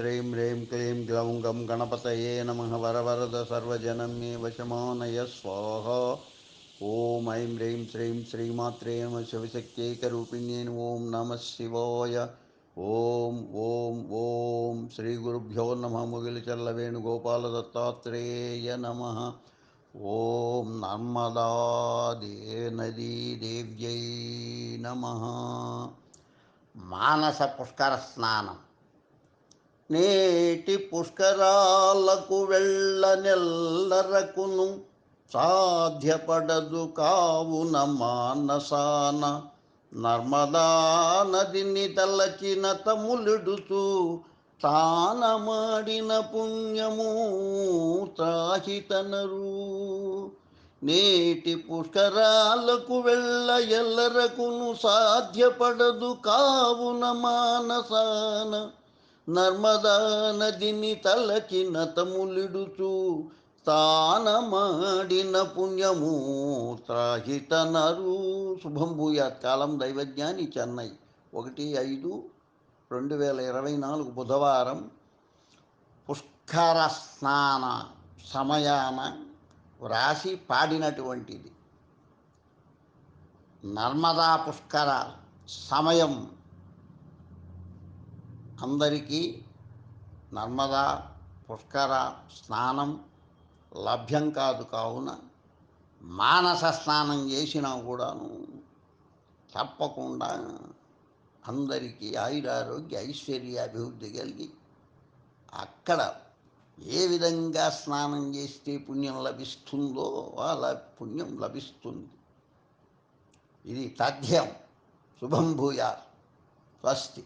శ్రీం హ్రీం క్లీం గ్లౌం గం గణపతయే నమః వరవరద సర్వజనం మే వశమానయ స్వాహ. ఓం ఐం హ్రీం శ్రీం శ్రీమాత్రే నమః శివశక్త్యేకరూపిణ్యై ఓం నమః శివాయ. ఓం ఓం ఓం శ్రీ గురుభ్యో నమః. ముగిలిచల్ల వేణుగోపాల దత్తాత్రేయ నమః. ఓం నర్మదాదే నదీ దేవ్యై నమః. మానస పుష్కర స్నానం. నేటి పుష్కరాలకు వెళ్ళనెల్లరకును సాధ్యపడదు కావున మానసాన నర్మదా నదిని తలచిన తములుడుతూ తానమాడిన పుణ్యము త్రాహితనరు. నేటి పుష్కరాలకు వెళ్ళ ఎల్లరకును సాధ్యపడదు కావున మానసాన నర్మదా నదిని తలచిన తములిడుచు తానమాడిన పుణ్యము త్రాహితనరు. శుభం భూయాత్. కాలం దైవజ్ఞాని, చెన్నై, 1/5/2024 బుధవారం. పుష్కర స్నాన సమయాన వ్రాసి పాడినటువంటిది. నర్మదా పుష్కర సమయం అందరికీ నర్మదా పుష్కర స్నానం లభ్యం కాదు. కావున మానస స్నానం చేసినా కూడాను తప్పకుండా అందరికీ ఆయురారోగ్య ఐశ్వర్య అభివృద్ధి కలిగి అక్కడ ఏ విధంగా స్నానం చేస్తే పుణ్యం లభిస్తుందో అలా పుణ్యం లభిస్తుంది. ఇది తథ్యం. శుభం భూయాత్. స్వస్తి.